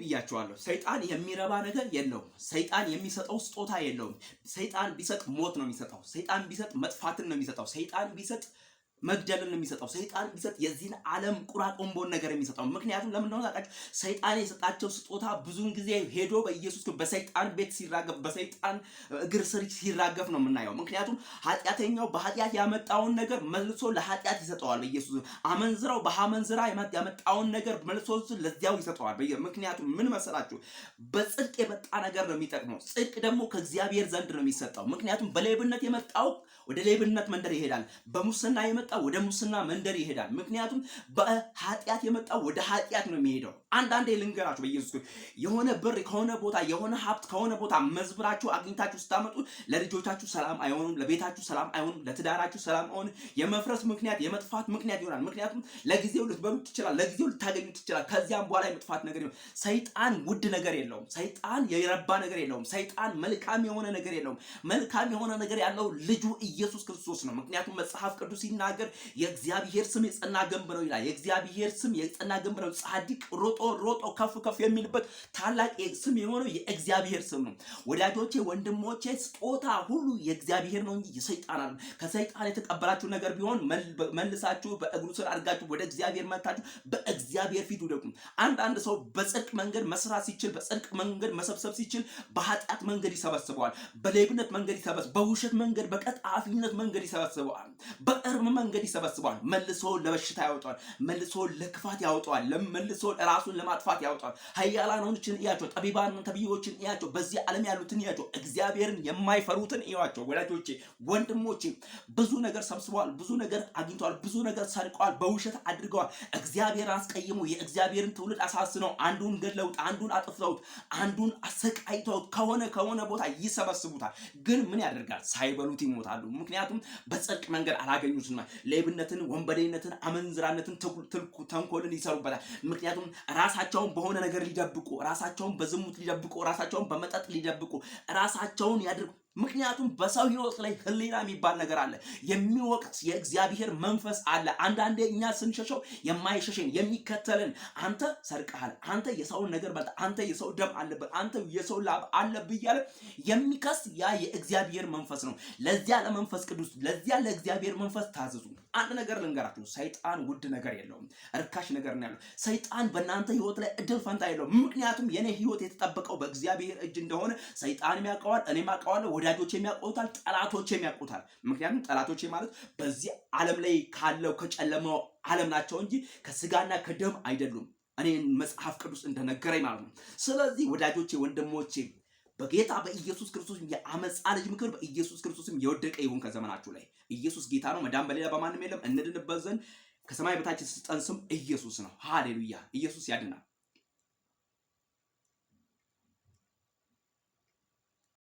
ብያቸዋለሁ። ሰይጣን የሚረባ ነገር የለውም። ሰይጣን የሚሰጠው ስጦታ የለውም። ሰይጣን ቢሰጥ ሞት ነው የሚሰጠው። ሰይጣን ቢሰጥ መጥፋትን ነው የሚሰጠው። ሰይጣን ቢሰጥ መግደልን ነው የሚሰጠው። ሰይጣን ቢሰጥ የዚህን ዓለም ቁራቆምቦን ነገር የሚሰጠው። ምክንያቱም ለምን እንደሆነ ታውቃችሁ? ሰይጣን የሰጣቸው ስጦታ ብዙውን ጊዜ ሄዶ በኢየሱስ በሰይጣን ቤት ሲራገፍ፣ በሰይጣን እግር ስር ሲራገፍ ነው የምናየው። ምክንያቱም ኃጢአተኛው በኃጢአት ያመጣውን ነገር መልሶ ለኃጢአት ይሰጠዋል በኢየሱስ። አመንዝራው በአመንዝራ ያመጣውን ነገር መልሶ ለዚያው ይሰጠዋል። ምክንያቱም ምን መሰላችሁ? በጽድቅ የመጣ ነገር ነው የሚጠቅመው። ጽድቅ ደግሞ ከእግዚአብሔር ዘንድ ነው የሚሰጠው። ምክንያቱም በሌብነት የመጣው ወደ ሌብነት መንደር ይሄዳል። በሙስና የመጣው ወደ ሙስና መንደር ይሄዳል። ምክንያቱም በኃጢአት የመጣው ወደ ኃጢአት ነው የሚሄደው። አንዳንዴ ልንገራችሁ በኢየሱስ የሆነ ብር ከሆነ ቦታ የሆነ ሀብት ከሆነ ቦታ መዝብራችሁ አግኝታችሁ ስታመጡ ለልጆቻችሁ ሰላም አይሆኑም፣ ለቤታችሁ ሰላም አይሆኑም፣ ለትዳራችሁ ሰላም አይሆኑም። የመፍረስ ምክንያት የመጥፋት ምክንያት ይሆናል። ምክንያቱም ለጊዜው ልትበሉት ይችላል፣ ለጊዜው ልታገኙት ይችላል። ከዚያም በኋላ የመጥፋት ነገር ይሆናል። ሰይጣን ውድ ነገር የለውም። ሰይጣን የረባ ነገር የለውም። ሰይጣን መልካም የሆነ ነገር የለውም። መልካም የሆነ ነገር ያለው ልጁ ኢየሱስ ክርስቶስ ነው። ምክንያቱም መጽሐፍ ቅዱስ ሲናገር የእግዚአብሔር ስም የጸና ግንብ ነው ይላል። የእግዚአብሔር ስም የጸና ግንብ ነው። ጻድቅ ሮጦ ከፍ የሚልበት ታላቅ ስም የሆነው የእግዚአብሔር ስም ነው። ወዳጆቼ ወንድሞቼ፣ ስጦታ ሁሉ የእግዚአብሔር ነው እንጂ የሰይጣን አይደለም። ከሰይጣን የተቀበላችሁ ነገር ቢሆን መልሳችሁ በእግሩ ስር አድርጋችሁ ወደ እግዚአብሔር መታችሁ በእግዚአብሔር ፊት ውደቁ። አንዳንድ ሰው በጽድቅ መንገድ መስራት ሲችል፣ በጽድቅ መንገድ መሰብሰብ ሲችል፣ በኃጢአት መንገድ ይሰበስበዋል። በሌብነት መንገድ ይሰበስበዋል። በውሸት መንገድ፣ በቀጣፊነት መንገድ ይሰበስበዋል። በእርም መንገድ ይሰበስበዋል። መልሶ ለበሽታ ያወጣዋል። መልሶ ለክፋት ያወጣዋል። መልሶ ራሱን ለማጥፋት ያወጣዋል። ኃያላኖችን እያቸው፣ ጠቢባን ተብዮችን እያቸው፣ በዚህ ዓለም ያሉትን እያቸው፣ እግዚአብሔርን የማይፈሩትን እያቸው። ወዳጆቼ ወንድሞቼ፣ ብዙ ነገር ሰብስበዋል፣ ብዙ ነገር አግኝተዋል፣ ብዙ ነገር ሰርቀዋል፣ በውሸት አድርገዋል። እግዚአብሔር አስቀይሙ፣ የእግዚአብሔርን ትውልድ አሳስነው አንዱን ገድለውት፣ አንዱን አጥፍተውት፣ አንዱን አሰቃይተውት ከሆነ ቦታ ይሰበስቡታል። ግን ምን ያደርጋል? ሳይበሉት ይሞታሉ። ምክንያቱም በጽድቅ መንገድ አላገኙትም። ሌብነትን፣ ወንበዴነትን፣ አመንዝራነትን፣ ተንኮልን ይሰሩበታል። ምክንያቱም ራሳቸውን በሆነ ነገር ሊደብቁ፣ ራሳቸውን በዝሙት ሊደብቁ፣ ራሳቸውን በመጠጥ ሊደብቁ፣ ራሳቸውን ያድርጉ። ምክንያቱም በሰው ህይወት ላይ ህሊና የሚባል ነገር አለ። የሚወቅስ የእግዚአብሔር መንፈስ አለ። አንዳንዴ እኛ ስንሸሸው የማይሸሸን የሚከተልን፣ አንተ ሰርቀሃል፣ አንተ የሰውን ነገር በልተ፣ አንተ የሰው ደም አለበት፣ አንተ የሰው ላብ አለብህ እያለ የሚከስ ያ የእግዚአብሔር መንፈስ ነው። ለዚያ ለመንፈስ ቅዱስ፣ ለዚያ ለእግዚአብሔር መንፈስ ታዘዙ። አንድ ነገር ልንገራችሁ፣ ሰይጣን ውድ ነገር የለውም፣ እርካሽ ነገር ነው ያለው። ሰይጣን በእናንተ ህይወት ላይ እድል ፈንታ የለውም። ምክንያቱም የኔ ህይወት የተጠበቀው በእግዚአብሔር እጅ እንደሆነ ሰይጣንም ያውቀዋል፣ እኔም አውቀዋለሁ፣ ወዳጆቼ የሚያውቁታል፣ ጠላቶቼ የሚያውቁታል። ምክንያቱም ጠላቶቼ ማለት በዚህ ዓለም ላይ ካለው ከጨለማው ዓለም ናቸው እንጂ ከስጋና ከደም አይደሉም። እኔ መጽሐፍ ቅዱስ እንደነገረኝ ማለት ነው። ስለዚህ ወዳጆቼ ወንድሞቼ በጌታ በኢየሱስ ክርስቶስ የአመፃ ልጅ ምክር በኢየሱስ ክርስቶስም የወደቀ ይሁን ከዘመናችሁ ላይ። ኢየሱስ ጌታ ነው። መዳን በሌላ በማንም የለም። እንድንበት ዘንድ ከሰማይ በታች የተሰጠን ስም ኢየሱስ ነው። ሃሌሉያ! ኢየሱስ ያድናል።